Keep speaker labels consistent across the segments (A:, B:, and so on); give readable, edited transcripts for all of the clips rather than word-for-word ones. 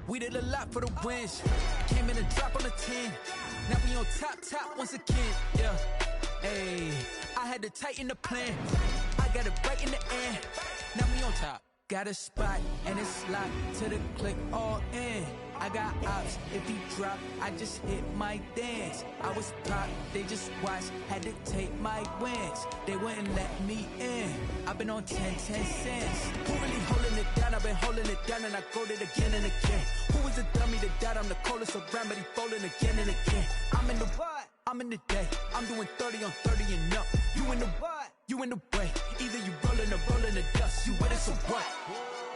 A: We did a lot for the wins. Came in a drop on the 10. Now we on top once again. Yeah. Hey, I had to tighten the plan. I got it right in the end. Now we on top. Got a spot and it's locked to the click all in. I got ops, if he drop, I just hit my dance. I was pop, they just watched, had to take my wins. They wouldn't let me in. I've been on 10 cents. Who really holding it down? I've been holding it down and I go it again and again. Who was the dummy that died? I'm the coldest around, but he folding again and again. I'm in the what? I'm in the day. I'm doing 30 on 30 and up. You in the what? You in the way. Either you rolling or rolling the dust. You with us or what?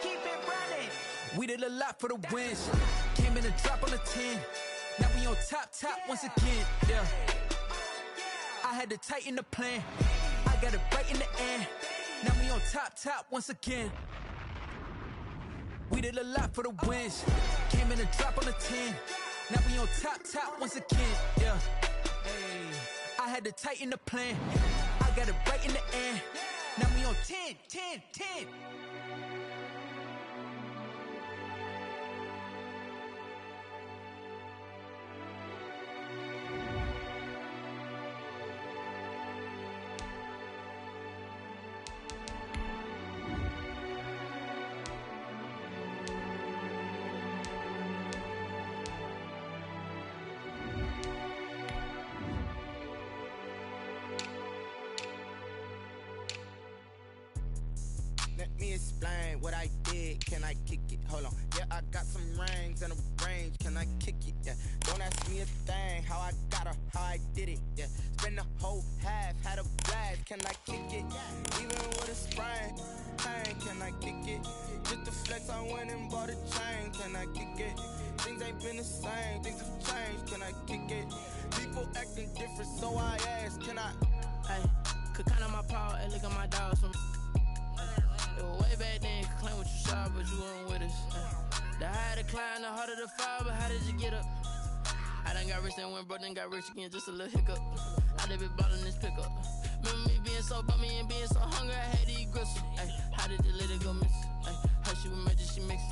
A: Keep it running. We did a lot for the wins. Came in a drop on the 10. Now we on top once again. Yeah. I had to tighten the plan. I got it right in the end. Now we on top once again. We did a lot for the wins. Came in a drop on the 10. Now we on top once again. Yeah. Hey, I had to tighten the plan. I got it right in the end. Now we on 10.
B: Let me explain what I did. Can I kick it? Hold on. Yeah, I got some rings and a range. Can I kick it? Yeah. Don't ask me a thing. How I got her, how I did it. Yeah. Spend the whole half, had a blast. Can I kick it? Even with a sprain. Pain, can I kick it? Just the flex, I went and bought a chain. Can I kick it? Things ain't been the same. Things have changed. Can I kick it? People acting different, so I ask. Can I?
C: Hey, could count on my power and look at my dogs from. Way back then, you could claim what you saw, but you weren't with us. The higher the climb, the harder the fall, but how did you get up? I done got rich and went broke, then got rich again, just a little hiccup. I done been ballin' this pickup. Remember me being so bummy and being so hungry, I had to eat gristle. How did the lady go miss? How she was magic, she mixed.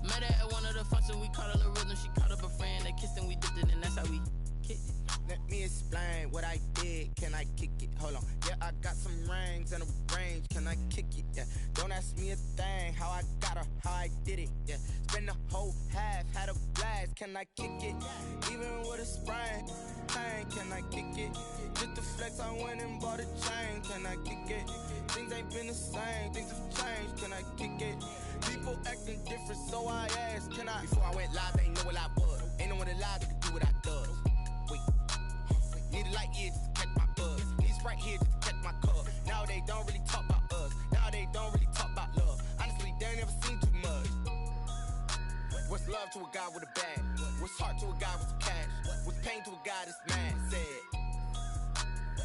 C: Met her at one of the functions, we caught her the rhythm. She caught up a friend, they kissed and we dipped it, and that's how we kicked it.
B: Let me explain what I did. Can I kick it? Hold on. Yeah, I got some rings and a range. Can I kick it? Yeah. Don't ask me a thing. How I got her, how I did it. Yeah. Spend the whole half, had a blast. Can I kick it? Even with a sprain. Pain, can I kick it? Just the flex, I went and bought a chain. Can I kick it? Things ain't been the same. Things have changed. Can I kick it? People acting different, so I asked. Can I? Before I went live, they ain't know what I was. Ain't no one alive that could do what I does. Wait. Need a light here just to catch my buzz. Need Sprite here just to catch my cup. Now they don't really talk about us. Now they don't really talk about love. Honestly, they ain't never seen too much. What's love to a guy with a bag? What's heart to a guy with some cash? What's pain to a guy that's mad? Said.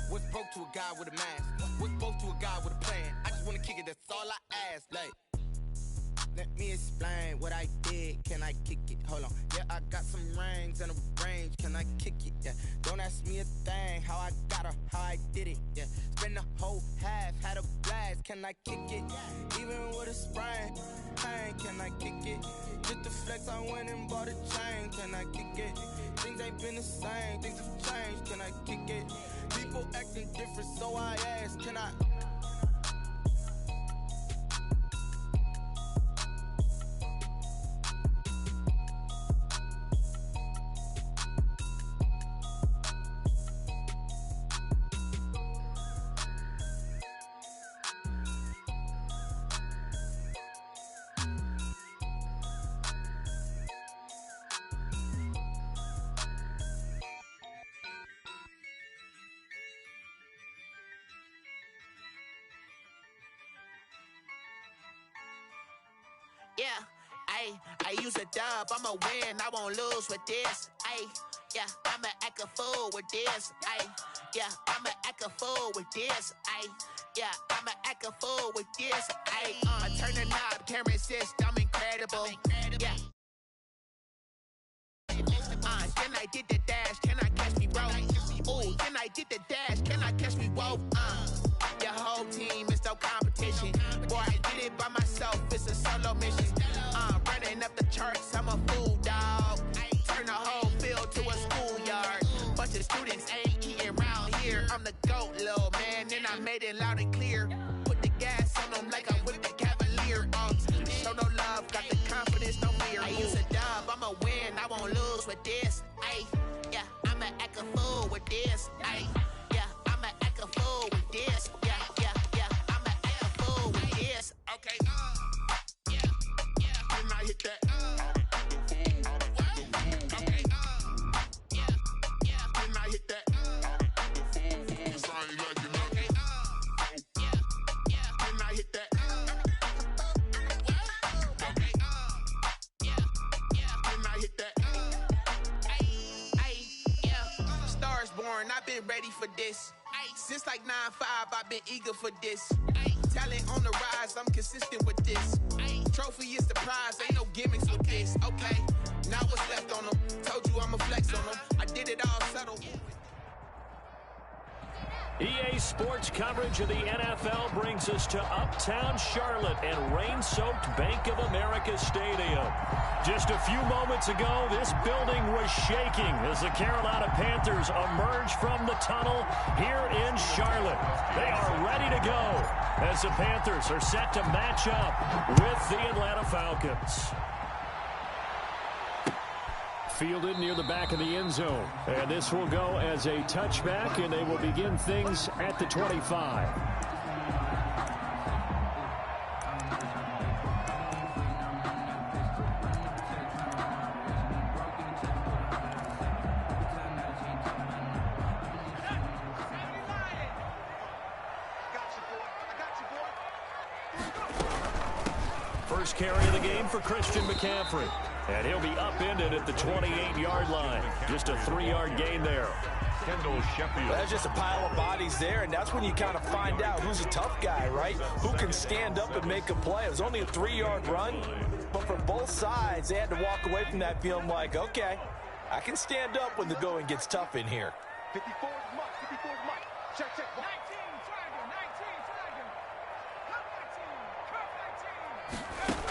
B: What's broke to a guy with a mask? What's both to a guy with a plan? I just wanna kick it, that's all I ask. Like, let me explain what I did. Can I kick it? Hold on. Yeah, I got some rings and a range. Can I kick it? Yeah. Don't ask me a thing. How I got her, how I did it. Yeah. Spend the whole half, had a blast. Can I kick it? Even with a sprain. Pain, can I kick it? Just the flex, I went and bought a chain. Can I kick it? Things ain't been the same. Things have changed. Can I kick it? People acting different, so I ask. Can I?
D: Yeah, I use a dub, I'ma win, I won't lose with this. Yeah, I'ma act a fool with this. Yeah, I'ma act a fool with this. Yeah, I'ma act a fool with this. I turn the knob, can't resist, I'm incredible. Yeah. Then I did the dash, can I catch me, bro? Ooh, then I did the dash, can I catch me, whoa? Your whole team is no competition. Boy, I did it by myself, it's a solo mission. Running up the charts, I'm a fool saying loud and clear. Put the gas on them like I'm with the Cavalier. Show no love, got the confidence, no fear. I use a dub, I'ma win, I won't lose with this. Ay, yeah, I'ma act a fool with this. Ay, yeah, I'ma act a fool with this. Yeah, yeah, yeah, I'ma act a fool with this. Okay, yeah, yeah, and I hit that. Okay, yeah, yeah, and I hit that. I've been ready for this. Since like 9-5, I've been eager for this. Talent on the rise, I'm consistent with this. Trophy is the prize, ain't no gimmicks with this. Okay, now what's left on them? Told you I'ma flex on them. I did it all subtle.
E: EA Sports coverage of the NFL brings us to Uptown Charlotte and rain-soaked Bank of America Stadium. Just a few moments ago, this building was shaking as the Carolina Panthers emerged from the tunnel here in Charlotte. They are ready to go as the Panthers are set to match up with the Atlanta Falcons. Fielded near the back of the end zone. And this will go as a touchback, and they will begin things at the 25. First carry of the game for Christian McCaffrey. And he'll be upended at the 28-yard line. Just a 3-yard gain there.
F: Kendall Sheffield.
G: That's just a pile of bodies there, and that's when you kind of find out who's a tough guy, right? Who can stand up and make a play. It was only a 3-yard run, but for both sides, they had to walk away from that feeling like, okay, I can stand up when the going gets tough in here.
F: 54 is Mike. 54 is Mike. Check.
C: 19, Dragon, 19, Dragon. Cut 19, cut 19.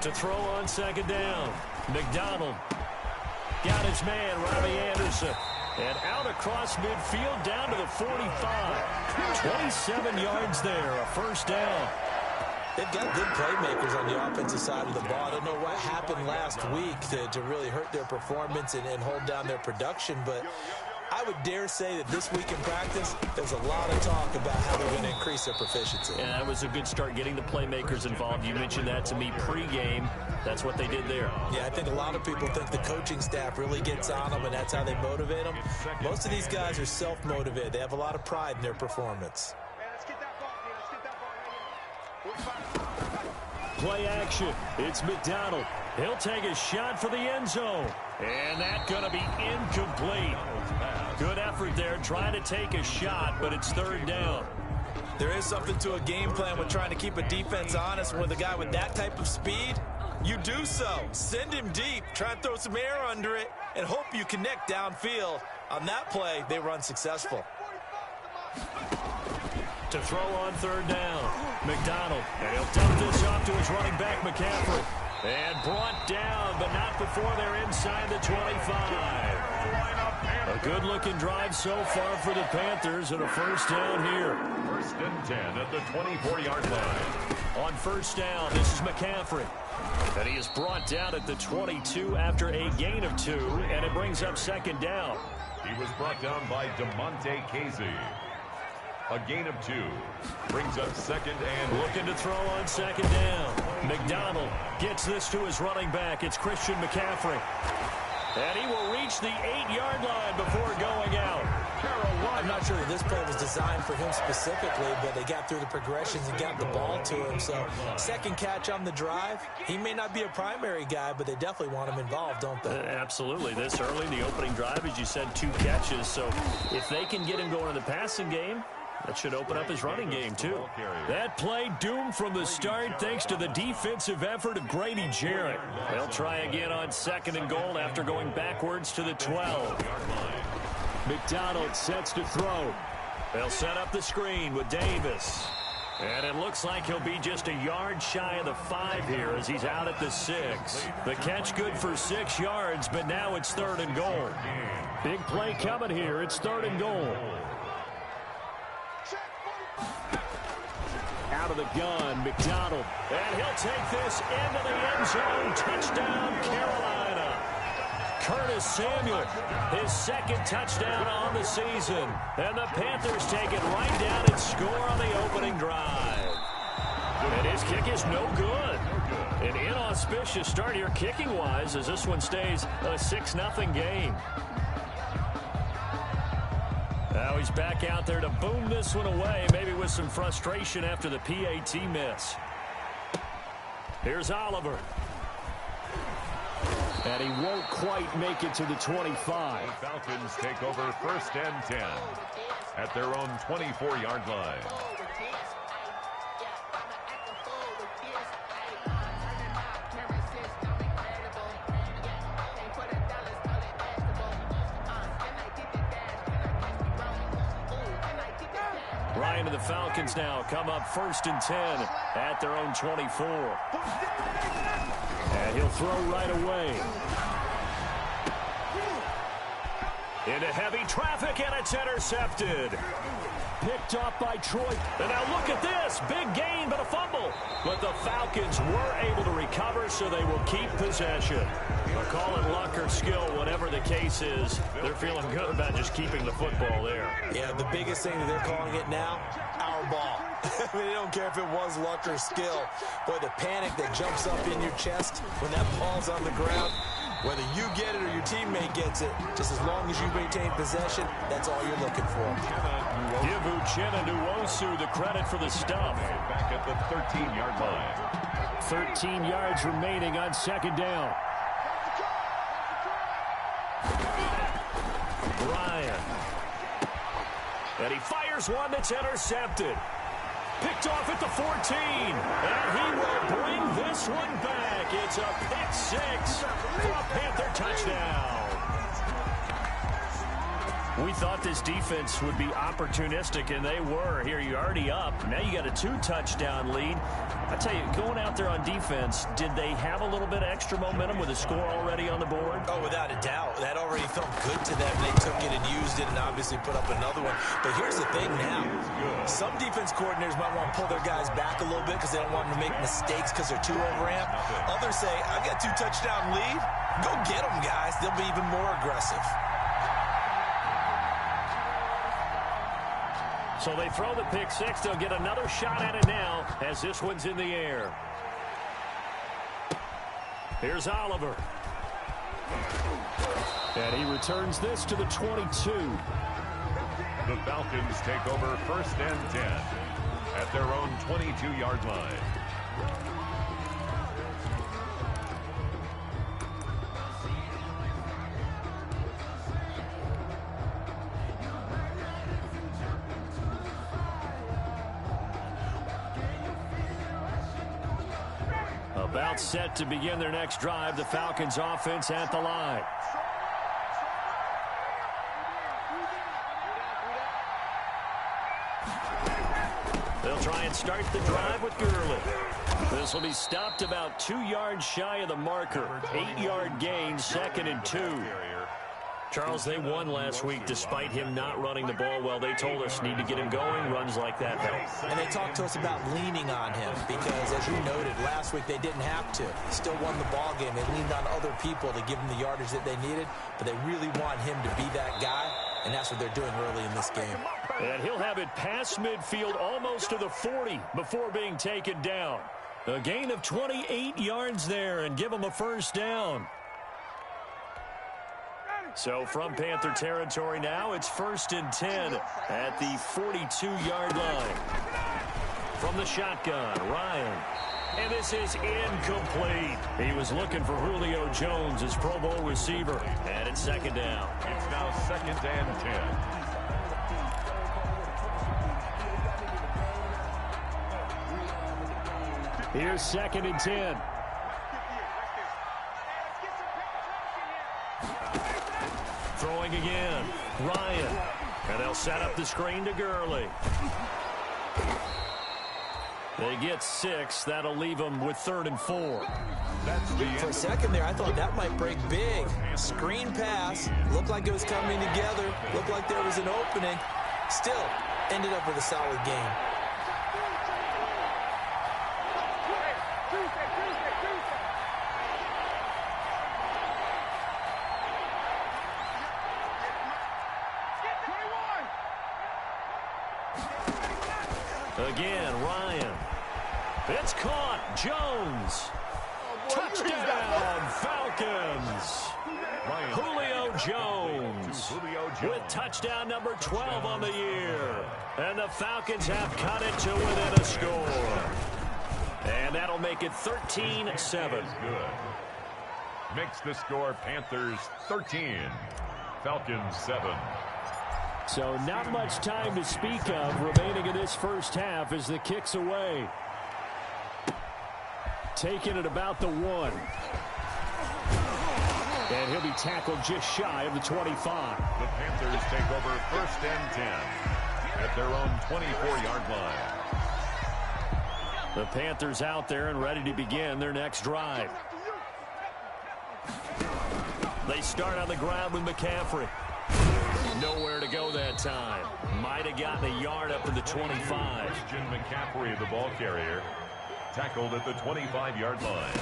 E: To throw on second down. McDonald got his man, Robbie Anderson. And out across midfield down to the 45. 27 yards there, a first down.
G: They've got good playmakers on the offensive side of the ball. I don't know what happened last week to really hurt their performance and hold down their production, but I would dare say that this week in practice, there's a lot of talk about how they're going to increase their proficiency.
E: Yeah, that was a good start getting the playmakers involved. You mentioned that to me pregame. That's what they did there.
G: Yeah, I think a lot of people think the coaching staff really gets on them, and that's how they motivate them. Most of these guys are self-motivated. They have a lot of pride in their performance.
E: Play action. It's McDonald. He'll take a shot for the end zone. And that's going to be incomplete. Good effort there trying to take a shot, but it's third down.
G: There is something to a game plan with trying to keep a defense honest. With a guy with that type of speed, you do so. Send him deep, try and throw some air under it, and hope you connect downfield. On that play, they were unsuccessful.
E: To throw on third down, McDonald. And he'll dump this off to his running back, McCaffrey. And brought down, but not before they're inside the 25. A good-looking drive so far for the Panthers and a first down here.
F: First and 10 at the 24-yard line.
E: On first down, this is McCaffrey. And he is brought down at the 22 after a gain of 2, and it brings up second down.
F: He was brought down by DeMonte Casey. A gain of 2 brings up second and...
E: Looking to throw on second down. McDonald gets this to his running back. It's Christian McCaffrey. And he will reach the 8-yard line before going out.
G: I'm not sure that this play was designed for him specifically, but they got through the progressions and got the ball to him. So second catch on the drive. He may not be a primary guy, but they definitely want him involved, don't they?
E: Absolutely. This early, the opening drive, as you said, 2 catches. So if they can get him going in the passing game, that should open up his running game, too. That play doomed from the start thanks to the defensive effort of Grady Jarrett. They'll try again on second and goal after going backwards to the 12. McDonald sets to throw. They'll set up the screen with Davis. And it looks like he'll be just a yard shy of the 5 here as he's out at the 6. The catch good for 6 yards, but now it's third and goal. Big play coming here. It's third and goal. Out of the gun, McDonald. And he'll take this into the end zone. Touchdown, Carolina. Curtis Samuel, his second touchdown on the season. And the Panthers take it right down and score on the opening drive. And his kick is no good. An inauspicious start here kicking-wise as this one stays a 6-0 game. Now he's back out there to boom this one away, maybe with some frustration after the PAT miss. Here's Oliver. And he won't quite make it to the 25.
F: The Falcons take over 1st and 10 at their own 24-yard line.
E: Ryan and the Falcons now come up 1st and 10 at their own 24. And he'll throw right away. Into heavy traffic, and it's intercepted. Picked off by Troy. And now look at this. Big gain, but a fumble. But the Falcons were able to recover, so they will keep possession. They'll call it luck or skill, whatever the case is. They're feeling good about just keeping the football there.
G: Yeah, the biggest thing that they're calling it now, our ball. I mean, they don't care if it was luck or skill. Boy, the panic that jumps up in your chest when that ball's on the ground, whether you get it or your teammate gets it, just as long as you maintain possession, that's all you're looking for.
E: Give Uchenna Nwosu the credit for the stuff.
F: Back at the 13-yard line.
E: 13 yards remaining on 2nd down. Ryan. And he fires one that's intercepted. Picked off at the 14. And he will bring this one back. It's a pick 6 for a Panther touchdown. We thought this defense would be opportunistic, and they were. Here, you're already up. Now you got a 2-touchdown lead. I tell you, going out there on defense, did they have a little bit of extra momentum with a score already on the board?
G: Oh, without a doubt. That already felt good to them. They took it and used it and obviously put up another one. But here's the thing now. Some defense coordinators might want to pull their guys back a little bit because they don't want them to make mistakes because they're too overamped. Others say, I've got 2-touchdown lead. Go get them, guys. They'll be even more aggressive.
E: So they throw the pick 6. They'll get another shot at it now as this one's in the air. Here's Oliver. And he returns this to the 22.
F: The Falcons take over 1st and 10 at their own 22-yard line.
E: About set to begin their next drive, the Falcons offense at the line. They'll try and start the drive with Gurley. This will be stopped about 2 yards shy of the marker. 8-yard gain, 2nd and 2. Charles, they won last week despite him not running the ball well. They told us need to get him going. Runs like that help.
G: And they talked to us about leaning on him because, as you noted, last week they didn't have to. They still won the ball game. They leaned on other people to give them the yardage that they needed, but they really want him to be that guy, and that's what they're doing early in this game.
E: And he'll have it past midfield almost to the 40 before being taken down. A gain of 28 yards there and give him a 1st down. So from Panther territory now, it's 1st and 10 at the 42-yard line. From the shotgun, Ryan. And this is incomplete. He was looking for Julio Jones, his Pro Bowl receiver. And it's 2nd down.
F: It's now 2nd and 10.
E: Here's 2nd and 10. Throwing again. Ryan. And they'll set up the screen to Gurley. They get 6. That'll leave them with 3rd and 4.
G: For a second there, I thought that might break big. Screen pass. Looked like it was coming together. Looked like there was an opening. Still ended up with a solid game.
E: Again, Ryan. It's caught. Jones. Touchdown, Falcons. Julio Jones with touchdown number 12 on the year. And the Falcons have cut it to within a score. And that'll make it 13-7.
F: Good. Makes the score Panthers 13, Falcons 7.
E: So not much time to speak of remaining in this first half as the kick's away. Taking it about the 1. And he'll be tackled just shy of the 25.
F: The Panthers take over 1st and 10 at their own 24-yard line.
E: The Panthers out there and ready to begin their next drive. They start on the ground with McCaffrey. Nowhere to go that time. Might have gotten a yard up to the 25.
F: Christian McCaffrey, the ball carrier, tackled at the 25-yard line.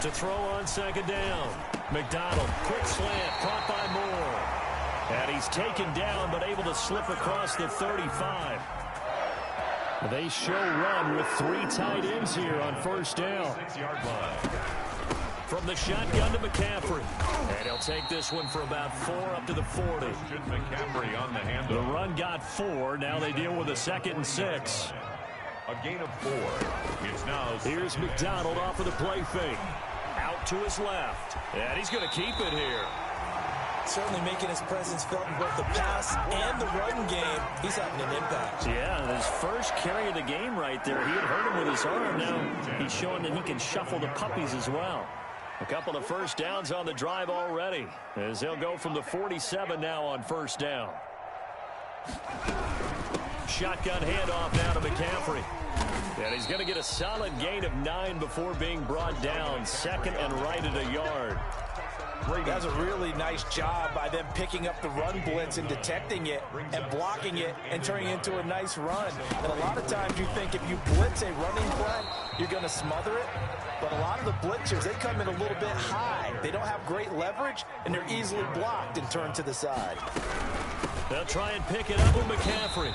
E: To throw on 2nd down. McDonald, quick slant, caught by Moore. And he's taken down, but able to slip across the 35. They show run with 3 tight ends here on 1st down.
F: 6-yard line.
E: From the shotgun to McCaffrey. And he'll take this one for about 4 up to the 40.
F: Christian McCaffrey on the handle.
E: The run got 4. Now they deal with a 2nd and 6.
F: A gain of 4. It's now.
E: Here's McDonald off of the play fake. Out to his left. And he's going to keep it here.
G: Certainly making his presence felt in both the pass and the run game. He's having an impact.
E: Yeah, his first carry of the game right there. He had hurt him with his arm. Now he's showing that he can shuffle the puppies as well. A couple of 1st downs on the drive already, as they'll go from the 47 now on 1st down. Shotgun handoff now to McCaffrey. And he's going to get a solid gain of 9 before being brought down. 2nd and right at a yard.
G: That's a really nice job by them picking up the run blitz and detecting it and blocking it and turning it into a nice run. And a lot of times you think if you blitz a running play, you're going to smother it. But a lot of the blitzers, they come in a little bit high. They don't have great leverage, and they're easily blocked and turned to the side.
E: They'll try and pick it up with McCaffrey.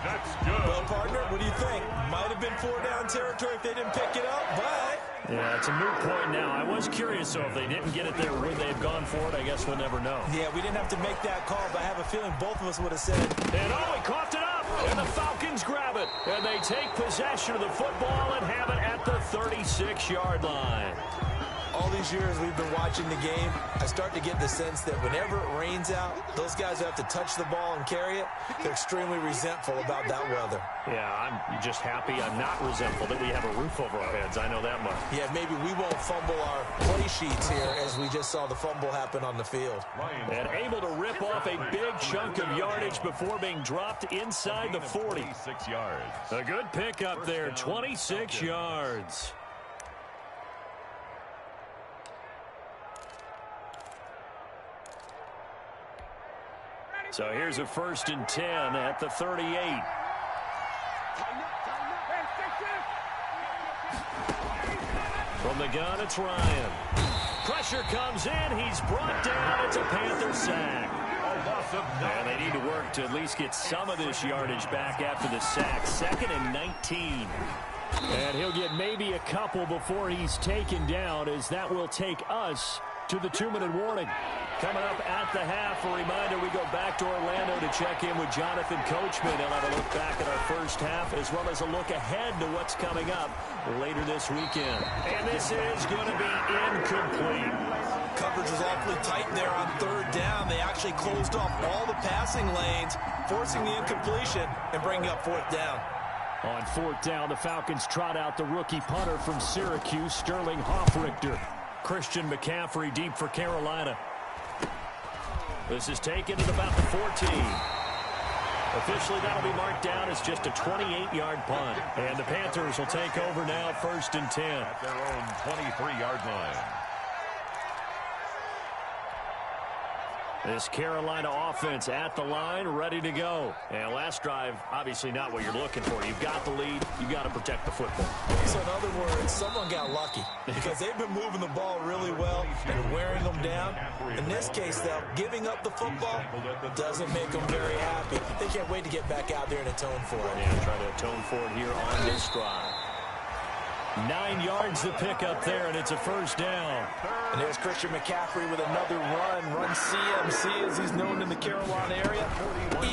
F: That's good.
G: Well, partner, what do you think? Might have been 4-down territory if they didn't pick it up, but...
E: Yeah, it's a moot point now. I was curious, so if they didn't get it there, would they have gone for it? I guess we'll never know.
G: Yeah, we didn't have to make that call, but I have a feeling both of us would have said...
E: And he coughed it up, and the Falcons grab it. And they take possession of the football and have it at the 36-yard line.
G: All these years we've been watching the game, I start to get the sense that whenever it rains out, those guys who have to touch the ball and carry it, they're extremely resentful about that weather.
E: Yeah, I'm just happy I'm not resentful that we have a roof over our heads. I know that much.
G: Yeah, maybe we won't fumble our play sheets here as we just saw the fumble happen on the field.
E: And able to rip off a big chunk of yardage before being dropped inside the 40.
F: 26 yards.
E: A good pickup there, 26 yards. So here's a 1st and 10 at the 38. From the gun, it's Ryan. Pressure comes in. He's brought down. It's a Panther sack. And they need to work to at least get some of this yardage back after the sack. 2nd and 19. And he'll get maybe a couple before he's taken down, as that will take us to the 2-minute warning. Coming up at the half, a reminder, we go back to Orlando to check in with Jonathan Coachman. He'll have a look back at our first half, as well as a look ahead to what's coming up later this weekend. And this is going to be incomplete.
G: Coverage was awfully tight there on 3rd down. They actually closed off all the passing lanes, forcing the incompletion and bringing up 4th down.
E: On 4th down, the Falcons trot out the rookie punter from Syracuse, Sterling Hoffrichter. Christian McCaffrey deep for Carolina. This is taken at about the 14. Officially, that'll be marked down as just a 28-yard punt. And the Panthers will take over now, 1st and 10.
F: At their own 23-yard line.
E: This Carolina offense at the line, ready to go. And last drive, obviously not what you're looking for. You've got the lead. You've got to protect the football.
G: So in other words, someone got lucky because they've been moving the ball really well and wearing them down. In this case, though, giving up the football doesn't make them very happy. They can't wait to get back out there and atone for it.
E: Yeah, try to atone for it here on this drive. 9 yards to pick up there, and it's a first down.
G: And there's Christian McCaffrey with another run CMC, as he's known in the Carolina area.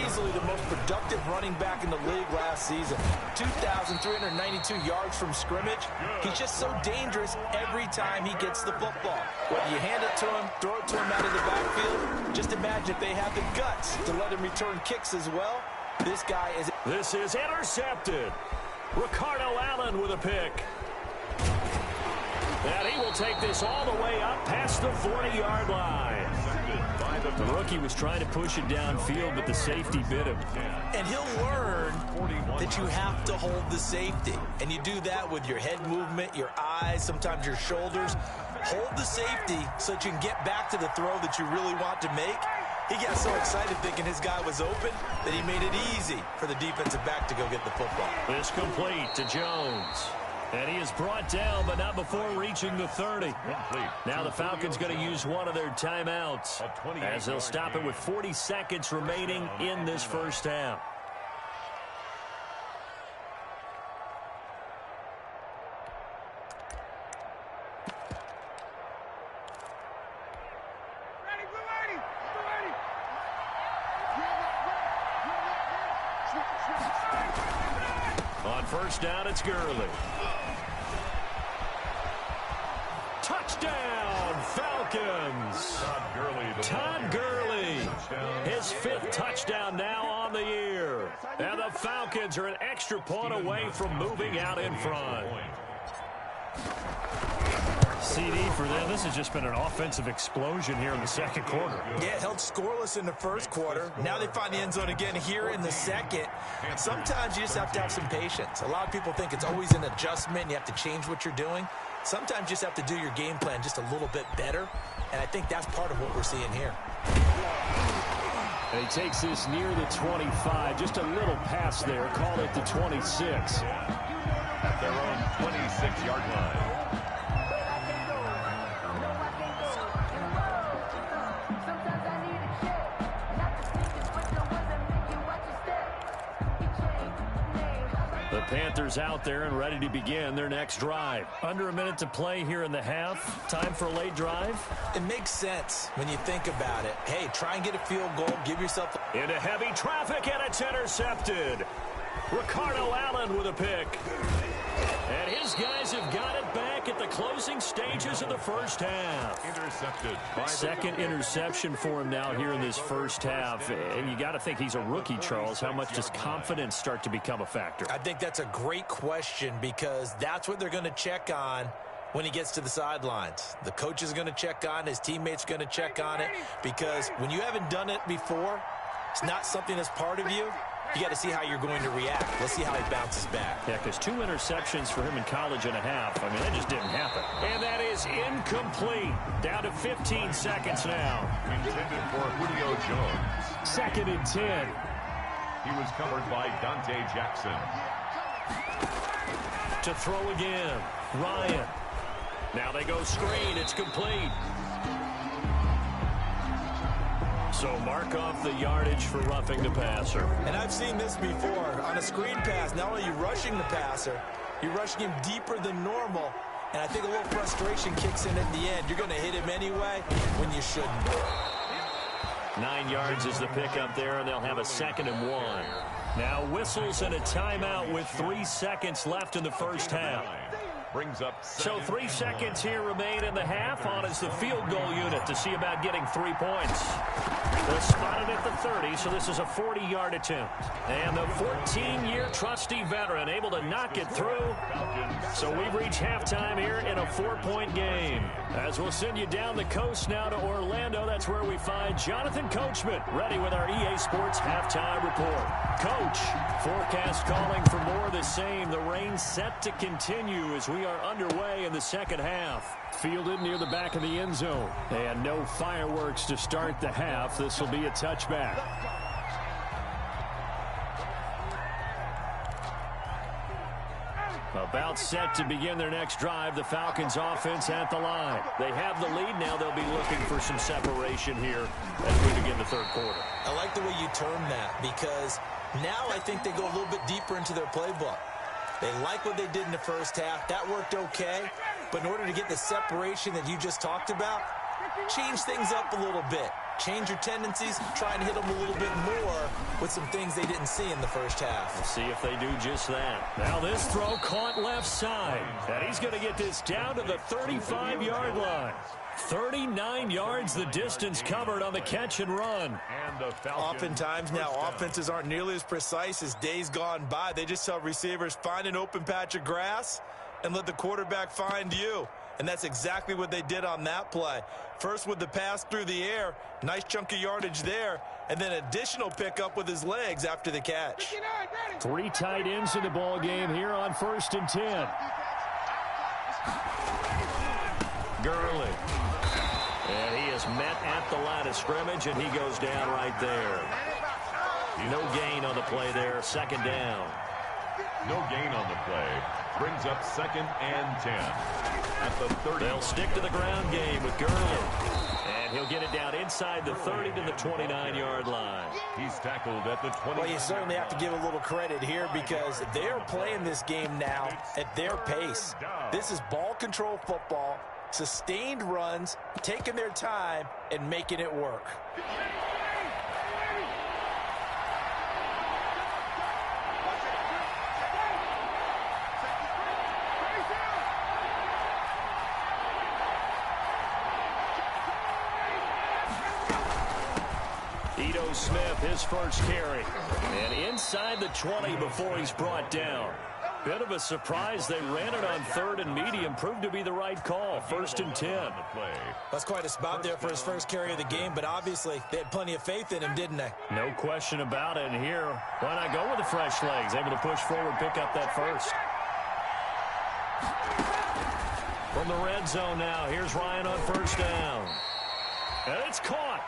G: Easily the most productive running back in the league last season. 2,392 yards from scrimmage. He's just so dangerous every time he gets the football. Whether you hand it to him, throw it to him out of the backfield, just imagine if they have the guts to let him return kicks as well. This guy is...
E: This is intercepted. Ricardo Allen with a pick. And he will take this all the way up past the 40-yard line. The rookie was trying to push it downfield, but the safety bit him.
G: And he'll learn that you have to hold the safety. And you do that with your head movement, your eyes, sometimes your shoulders. Hold the safety so that you can get back to the throw that you really want to make. He got so excited thinking his guy was open that he made it easy for the defensive back to go get the football.
E: This complete to Jones. And he is brought down, but not before reaching the 30. Now the Falcons going to use one of their timeouts as they'll stop it with 40 seconds remaining in this first half. On first down, it's Gurley. Touchdown, Falcons. Todd Gurley, his 5th touchdown now on the year. And the Falcons are an extra point away from moving out in front. CD for them. This has just been an offensive explosion here in the second quarter.
G: Yeah, held scoreless in the first quarter. Now they find the end zone again here in the second. Sometimes you just have to have some patience. A lot of people think it's always an adjustment. You have to change what you're doing. Sometimes you just have to do your game plan just a little bit better. And I think that's part of what we're seeing here.
E: And he takes this near the 25. Just a little pass there. Call it the 26.
F: At their own 26-yard line.
E: The Panthers out there and ready to begin their next drive. Under a minute to play here in the half. Time for a late drive.
G: It makes sense when you think about it. Hey, try and get a field goal. Give yourself...
E: Into heavy traffic, and it's intercepted. Ricardo Allen with a pick. And his guys have got it back at the closing stages of the first half.
F: Intercepted.
E: Second interception for him now here in this first half. And you got to think he's a rookie, Charles. How much does confidence start to become a factor?
G: I think that's a great question because that's what they're going to check on when he gets to the sidelines. The coach is going to check on, his teammates are going to check on it, because when you haven't done it before, it's not something that's part of you. You got to see how you're going to react. Let's see how he bounces back.
E: Yeah, because 2 interceptions for him in college and a half. I mean, that just didn't happen. And that is incomplete. Down to 15 seconds now.
F: Intended for Julio Jones.
E: 2nd and 10.
F: He was covered by Dante Jackson.
E: To throw again. Ryan. Now they go screen. It's complete. So mark off the yardage for roughing the passer.
G: And I've seen this before. On a screen pass, not only are you rushing the passer, you're rushing him deeper than normal. And I think a little frustration kicks in at the end. You're going to hit him anyway when you shouldn't.
E: 9 yards is the pickup there, and they'll have a 2nd and 1. Now whistles and a timeout with 3 seconds left in the first half.
F: Brings up
E: So 3 seconds here remain in the half. On is the field goal unit to see about getting 3 points. They're spotted at the 30, so this is a 40-yard attempt. And the 14-year trusty veteran able to knock it through. So we've reached halftime here in a 4-point game. As we'll send you down the coast now to Orlando, that's where we find Jonathan Coachman ready with our EA Sports halftime report. Coach, forecast calling for more of the same. The rain set to continue as we are underway in the second half. Fielded near the back of the end zone. And no fireworks to start the half. The This will be a touchback. About set to begin their next drive. The Falcons offense at the line. They have the lead now. They'll be looking for some separation here as we begin the third quarter.
G: I like the way you term that, because now I think they go a little bit deeper into their playbook. They like what they did in the first half. That worked okay. But in order to get the separation that you just talked about, change things up a little bit. Change your tendencies, try and hit them a little bit more with some things they didn't see in the first half.
E: We'll see if they do just that. Now this throw caught left side. And he's going to get this down to the 35-yard line. 39 yards the distance covered on the catch and run.
G: Oftentimes now offenses aren't nearly as precise as days gone by. They just tell receivers, find an open patch of grass and let the quarterback find you. And that's exactly what they did on that play. First with the pass through the air, nice chunk of yardage there, and then additional pickup with his legs after the catch.
E: 3 tight ends in the ball game here on 1st and 10. Gurley. And he is met at the line of scrimmage, and he goes down right there. No gain on the play there. 2nd down.
F: No gain on the play. Brings up 2nd and 10. At the 30.
E: They'll stick to the ground game with Gurley. And he'll get it down inside the 30 to the 29-yard line.
F: He's tackled at the 20.
G: Well, you certainly have to give a little credit here because they're playing this game now at their pace. This is ball control football, sustained runs, taking their time, and making it work.
E: Ito Smith, his first carry. And inside the 20 before he's brought down. Bit of a surprise. They ran it on 3rd and medium. Proved to be the right call. 1st and 10.
G: That's quite a spot there for his first carry of the game, but obviously they had plenty of faith in him, didn't they?
E: No question about it. And here, why not go with the fresh legs? Able to push forward, pick up that first. From the red zone now, here's Ryan on 1st down. And it's caught.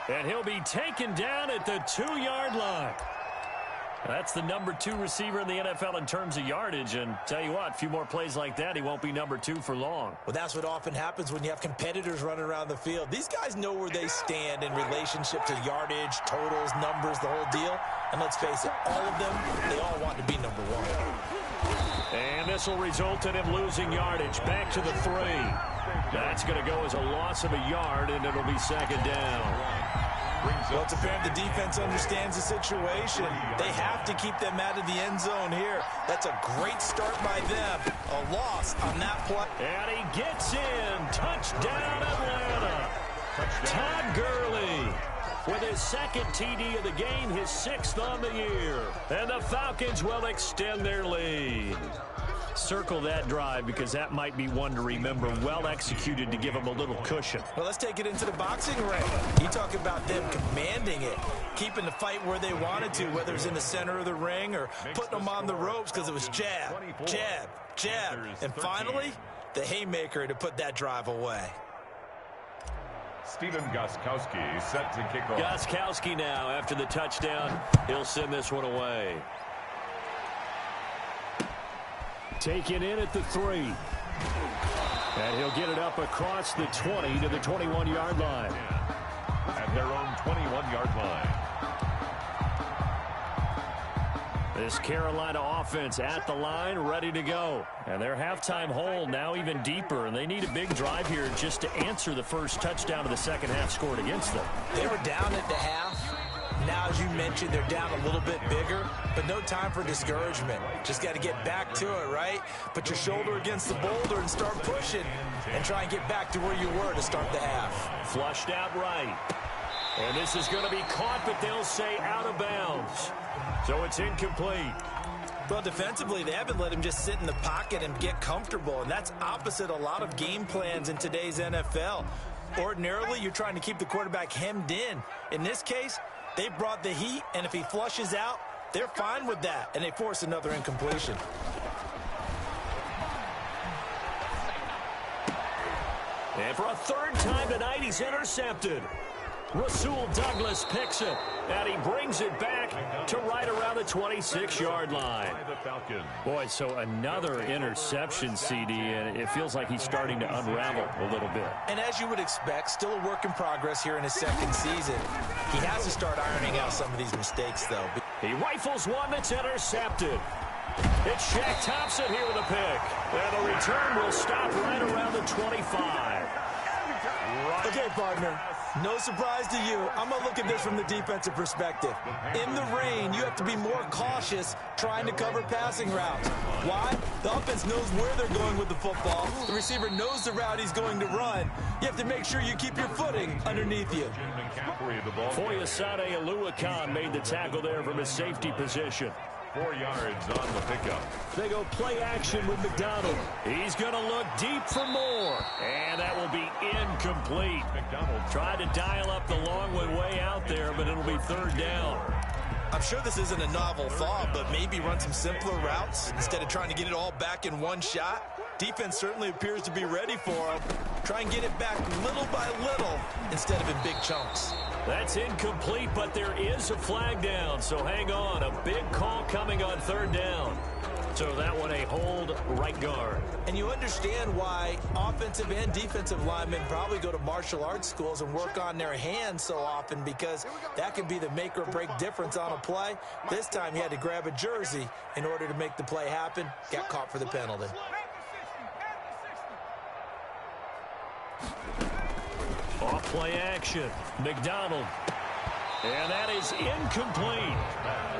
E: And he'll be taken down at the 2-yard line. That's the number 2 receiver in the NFL in terms of yardage. And tell you what, a few more plays like that, he won't be number 2 for long.
G: Well, that's what often happens when you have competitors running around the field. These guys know where they stand in relationship to yardage, totals, numbers, the whole deal. And let's face it, all of them, they all want to be number 1.
E: And this will result in him losing yardage. Back to the 3. That's going to go as a loss of a yard, and it'll be 2nd down.
G: Well, it's apparent the defense understands the situation. They have to keep them out of the end zone here. That's a great start by them. A loss on that play.
E: And he gets in. Touchdown, Atlanta. Todd Gurley with his 2nd TD of the game, his 6th on the year. And the Falcons will extend their lead. Circle that drive because that might be one to remember. Well executed to give them a little cushion.
G: Well, let's take it into the boxing ring. You talk about them commanding it, keeping the fight where they wanted to, whether it's in the center of the ring or putting them on the ropes because it was jab, jab, jab. And finally, the haymaker to put that drive away.
F: Stephen Gostkowski set to kick off.
E: Gostkowski now after the touchdown. He'll send this one away. Taken in at the 3. And he'll get it up across the 20 to the 21-yard line.
F: At their own 21-yard line.
E: This Carolina offense at the line, ready to go. And their halftime hole now even deeper, and they need a big drive here just to answer the first touchdown of the second half scored against them.
G: They were down at the half. Now, as you mentioned, they're down a little bit bigger, but no time for discouragement. Just got to get back to it, right? Put your shoulder against the boulder and start pushing and try and get back to where you were to start the half.
E: Flushed out right. And this is going to be caught, but they'll say out of bounds. So it's incomplete.
G: Well, defensively, they haven't let him just sit in the pocket and get comfortable, and that's opposite a lot of game plans in today's NFL. Ordinarily, you're trying to keep the quarterback hemmed in. In this case, they brought the heat, and if he flushes out, they're fine with that, and they force another incompletion.
E: And for a 3rd time tonight, he's intercepted. Rasul Douglas picks it, and he brings it back to right around the 26-yard line. Boy, so another interception, CD, and it feels like he's starting to unravel a little bit.
G: And as you would expect, still a work in progress here in his second season. He has to start ironing out some of these mistakes, though.
E: He rifles one that's intercepted. It's Shaq Thompson here with a pick. And the return will stop right around the 25.
G: Okay, partner. No surprise to you. I'm going to look at this from the defensive perspective. In the rain, you have to be more cautious trying to cover passing routes. Why? The offense knows where they're going with the football. The receiver knows the route he's going to run. You have to make sure you keep your footing underneath you.
E: Foyesade Oluwakan made the tackle there from his safety position.
F: 4 yards on the pickup.
E: They go play action with McDonald. He's going to look deep for more. And that will be incomplete. McDonald tried to dial up the long way out there, but it'll be third down.
G: I'm sure this isn't a novel thought, but maybe run some simpler routes instead of trying to get it all back in one shot. Defense certainly appears to be ready for him. Try and get it back little by little instead of in big chunks.
E: That's incomplete, but there is a flag down, so hang on. A big call coming on third down. So that one a hold right guard.
G: And you understand why offensive and defensive linemen probably go to martial arts schools and work on their hands so often, because that can be the make or break difference on a play. This time he had to grab a jersey in order to make the play happen. Got caught for the penalty.
E: Off play action. McDonald. And that is incomplete.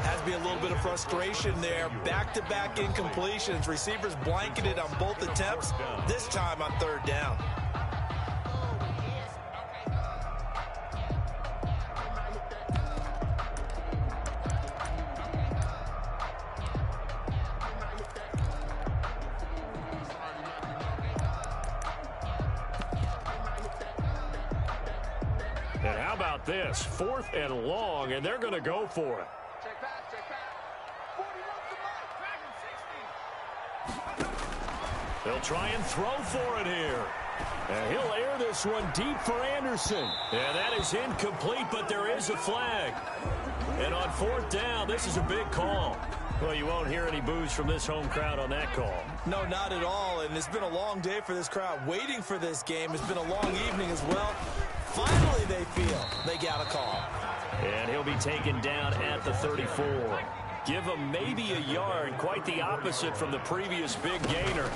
G: Has to be a little bit of frustration there. Back-to-back incompletions. Receivers blanketed on both attempts, this time on third down.
E: And how about this? 4th and long, and they're going to go for it. They'll try and throw for it here. And he'll air this one deep for Anderson. And that is incomplete, but there is a flag. And on 4th down, this is a big call. Well, you won't hear any boos from this home crowd on that call.
G: No, not at all. And it's been a long day for this crowd waiting for this game. It's been a long evening as well. Finally, they feel they got a call.
E: And he'll be taken down at the 34. Give him maybe a yard. Quite the opposite from the previous big gainer.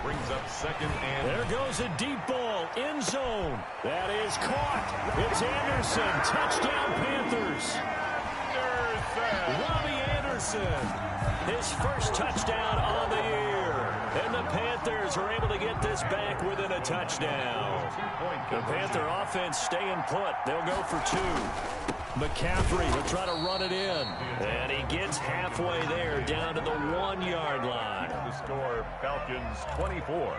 F: Brings up second and...
E: There goes a deep ball. End zone. That is caught. It's Anderson. Touchdown, Panthers. Robbie Anderson. His first touchdown on the year. And the Panthers are able to get this back within a touchdown. The Panther offense staying put. They'll go for 2. McCaffrey will try to run it in. And he gets halfway there, down to the 1-yard line.
F: The score, Falcons 24.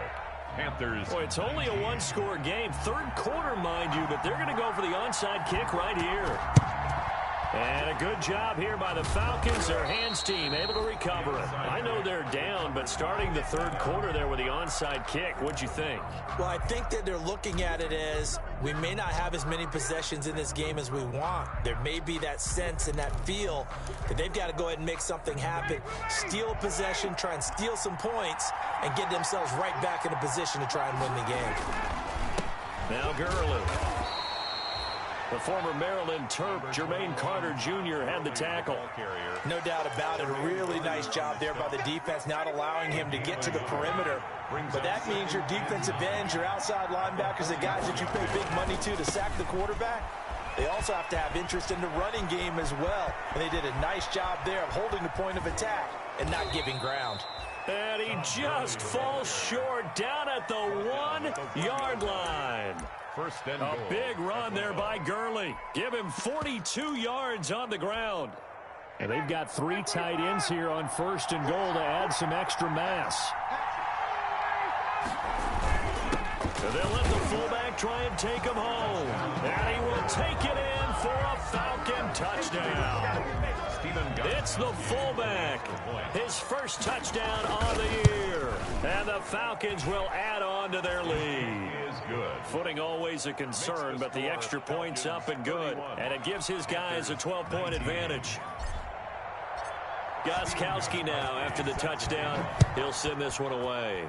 F: Panthers.
E: Boy, it's only a one-score game. Third quarter, mind you, but they're going to go for the onside kick right here. And a good job here by the Falcons. Their hands team able to recover it. I know they're down, but starting the third quarter there with the onside kick, what'd you think?
G: Well, I think that they're looking at it as we may not have as many possessions in this game as we want. There may be that sense and that feel that they've got to go ahead and make something happen. Steal a possession, try and steal some points, and get themselves right back in a position to try and win the game.
E: Now Gurley. The former Maryland Terp, Jermaine Carter Jr. had the tackle.
G: No doubt about it. A really nice job there by the defense, not allowing him to get to the perimeter. But that means your defensive ends, your outside linebackers, the guys that you pay big money to sack the quarterback, they also have to have interest in the running game as well. And they did a nice job there of holding the point of attack and not giving ground.
E: And he just falls short down at the 1-yard line.
F: First and goal.
E: A big run there by Gurley. Give him 42 yards on the ground. And they've got 3 tight ends here on first and goal to add some extra mass. So they'll let the fullback try and take him home. And he will take it in for a Falcon touchdown. It's the fullback. His first touchdown on the year. And the Falcons will add on to their lead.
F: Is good.
E: Footing always a concern, but the extra point's up and good. And it gives his guys a 12-point advantage. Gostkowski now after the touchdown. He'll send this one away.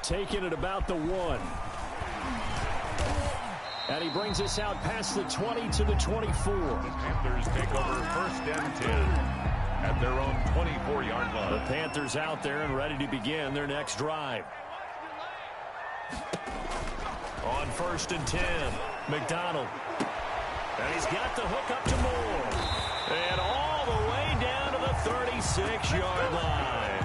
E: Taking it about the 1. And he brings us out past the 20 to the 24.
F: The Panthers take over 1st and 10 at their own 24-yard line.
E: The Panthers out there and ready to begin their next drive. On 1st and 10, McDonald. And he's got the hook up to Moore. And all the way down to the 36-yard line.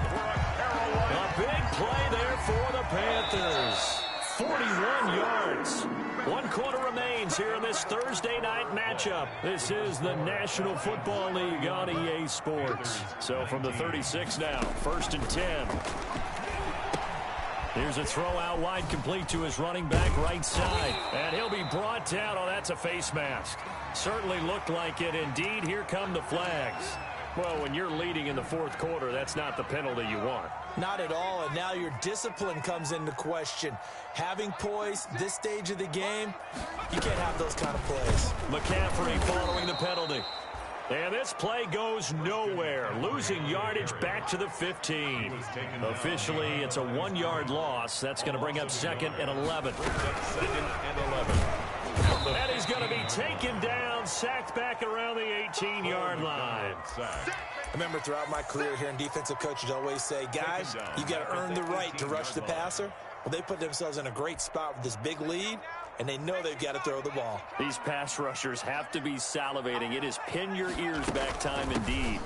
E: A big play there for the Panthers. 41 yards. 1 quarter remains here in this Thursday night matchup. This is the National Football League on EA Sports. So from the 36 now, 1st and 10. Here's a throw out wide, complete to his running back right side. And he'll be brought down. Oh, that's a face mask. Certainly looked like it. Indeed, here come the flags. Well, when you're leading in the 4th quarter, that's not the penalty you want.
G: Not at all, and now your discipline comes into question. Having poise this stage of the game, you can't have those kind of plays.
E: McCaffrey following the penalty. And this play goes nowhere. Losing yardage back to the 15. Officially, it's a 1-yard loss. That's going to bring up 2nd and 11.
F: 2nd and 11.
E: And he's going to be taken down, sacked back around the 18-yard line.
G: I remember throughout my career hearing defensive coaches always say, guys, you got to earn the right to rush the passer. Well, they put themselves in a great spot with this big lead, and they know they've got to throw the ball.
E: These pass rushers have to be salivating. It is pin your ears back time indeed.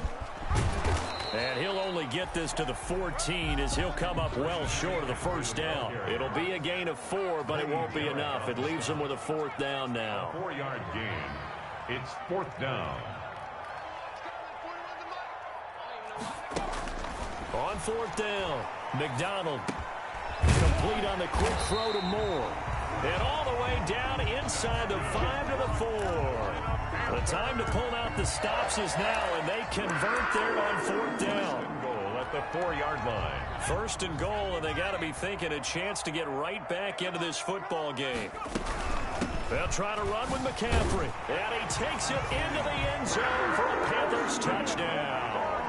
E: And he'll only get this to the 14 as he'll come up well short of the 1st down. It'll be a gain of 4, but it won't be enough. It leaves him with a 4th down now.
F: 4-yard gain. It's 4th down.
E: On 4th down, McDonald. Complete on the quick throw to Moore. And all the way down inside the 5 to the 4. The time to pull out the stops is now, and they convert there on 4th down.
F: Goal at the 4-yard line.
E: 1st and goal, and they got to be thinking a chance to get right back into this football game. They'll try to run with McCaffrey. And he takes it into the end zone for a Panthers touchdown.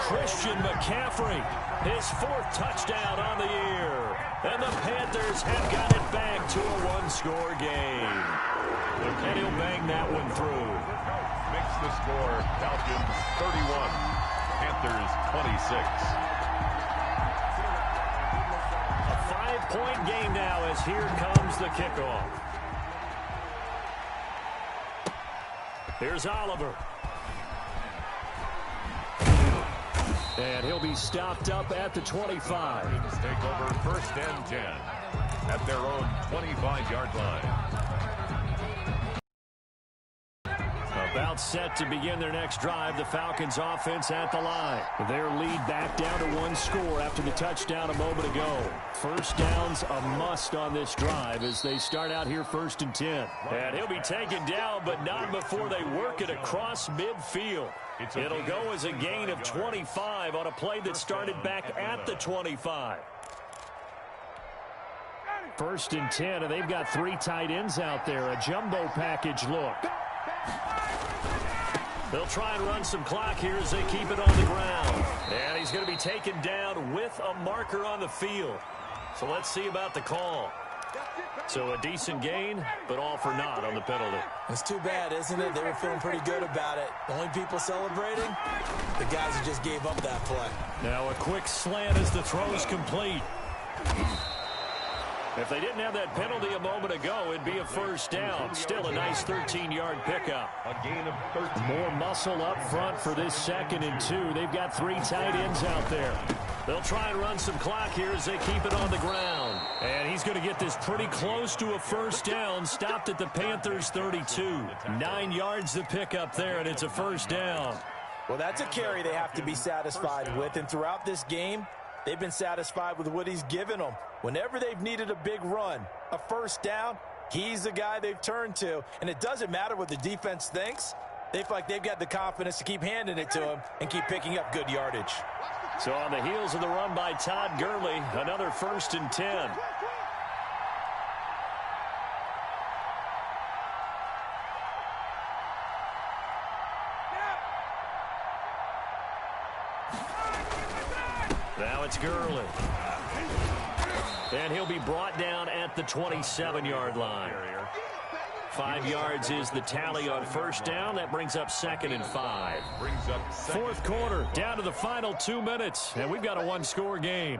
E: Christian McCaffrey, his 4th touchdown on the year. And the Panthers have got it back to a 1-score game. And he'll bang that one through.
F: Makes the score Falcons 31, Panthers 26.
E: A 5-point game now as here comes the kickoff. Here's Oliver. And he'll be stopped up at the 25.
F: Take over 1st and 10 at their own 25-yard line.
E: About set to begin their next drive. The Falcons offense at the line. Their lead back down to 1 score after the touchdown a moment ago. 1st down's a must on this drive as they start out here 1st and 10. And he'll be taken down, but not before they work it across midfield. It'll go as a gain of 25 on a play that started back at the 25. 1st and 10, and they've got 3 tight ends out there. A jumbo package look. They'll try and run some clock here as they keep it on the ground. And he's going to be taken down with a marker on the field. So let's see about the call. So a decent gain, but all for naught on the penalty.
G: It's too bad, isn't it? They were feeling pretty good about it. The only people celebrating, the guys who just gave up that play.
E: Now a quick slant as the throw's complete. If they didn't have that penalty a moment ago, it'd be a 1st down. Still a nice 13-yard pickup.
F: A gain of 13.
E: More muscle up front for this 2nd and 2. They've got 3 tight ends out there. They'll try and run some clock here as they keep it on the ground. And he's going to get this pretty close to a 1st down. Stopped at the Panthers 32. 9 yards to pick up there, and it's a 1st down.
G: Well, that's a carry they have to be satisfied with. And throughout this game, they've been satisfied with what he's given them. Whenever they've needed a big run, a 1st down, he's the guy they've turned to. And it doesn't matter what the defense thinks. They feel like they've got the confidence to keep handing it to him and keep picking up good yardage.
E: So on the heels of the run by Todd Gurley, another 1st and 10. Now it's Gurley. And he'll be brought down at the 27-yard line. 5 yards is the tally on 1st down. That brings up 2nd and 5. 4th quarter, down to the final 2 minutes, and we've got a 1-score game.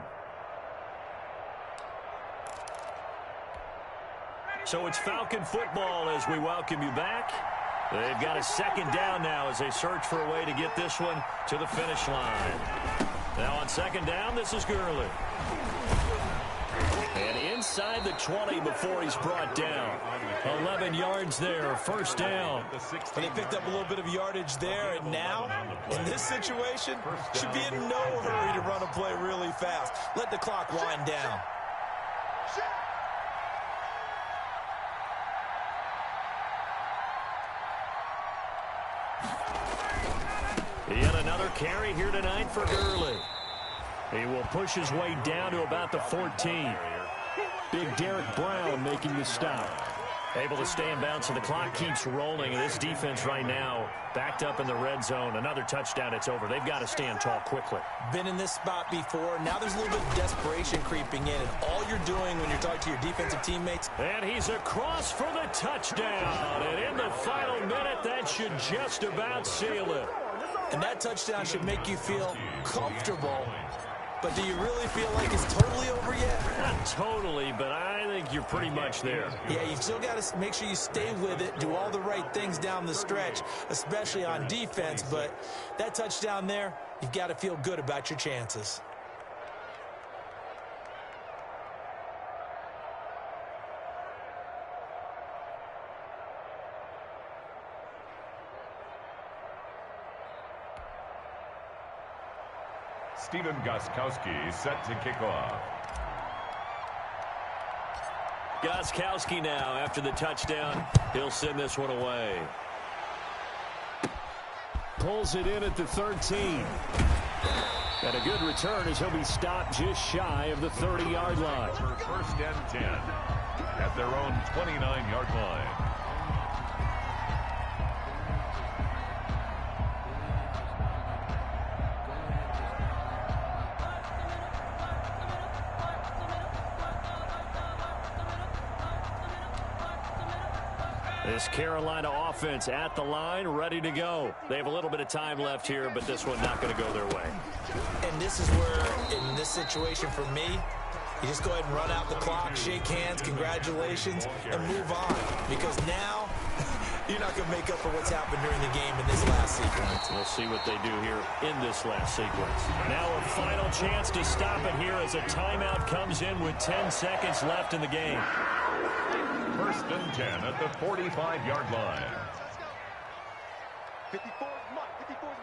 E: So it's Falcon football as we welcome you back. They've got a 2nd down now as they search for a way to get this one to the finish line. Now on 2nd down, this is Gurley. And inside the 20 before he's brought down. 11 yards there, 1st down.
G: And they picked up a little bit of yardage there, and now, in this situation, should be in no hurry to run a play really fast. Let the clock wind down.
E: Yet another carry here tonight for Gurley. He will push his way down to about the 14. Big Derek Brown making the stop. Able to stay in bounds, so the clock keeps rolling. And this defense right now backed up in the red zone. Another touchdown, it's over. They've got to stand tall quickly.
G: Been in this spot before. Now there's a little bit of desperation creeping in. And all you're doing when you're talking to your defensive teammates.
E: And he's across for the touchdown. And in the final minute, that should just about seal it.
G: And that touchdown should make you feel comfortable. But do you really feel like it's totally over yet?
E: Not totally, but I think you're pretty much there.
G: Yeah, you've still got to make sure you stay with it, do all the right things down the stretch, especially on defense. But that touchdown there, you've got to feel good about your chances.
F: Stephen Gostkowski set to kick off.
E: Gostkowski now, after the touchdown, he'll send this one away. Pulls it in at the 13. And a good return as he'll be stopped just shy of the 30-yard line.
F: For 1st and 10 at their own 29-yard line.
E: This Carolina offense at the line, ready to go. They have a little bit of time left here, but this one not going to go their way.
G: And this is where, in this situation for me, you just go ahead and run out the clock, shake hands, congratulations, and move on. Because now, you're not going to make up for what's happened during the game in this last sequence.
E: We'll see what they do here in this last sequence. Now a final chance to stop it here as a timeout comes in with 10 seconds left in the game.
F: 1st and 10 at the 45-yard line.
H: 54 is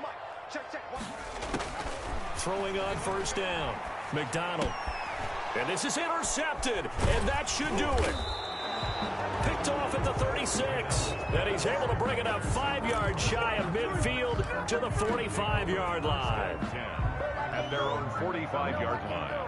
H: Mike. Check.
E: Throwing on 1st down. McDonald. And this is intercepted, and that should do it. Picked off at the 36. And he's able to bring it up 5 yards shy of midfield to the 45-yard line.
F: 10 at their own 45-yard line.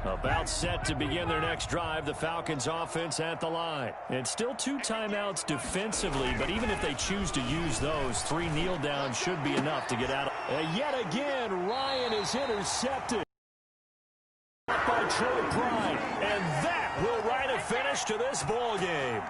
E: About set to begin their next drive, the Falcons offense at the line. And still 2 timeouts defensively, but even if they choose to use those, 3 kneel downs should be enough to get out. Yet again, Ryan is intercepted by Troy Pride, and that will write a finish to this ball game.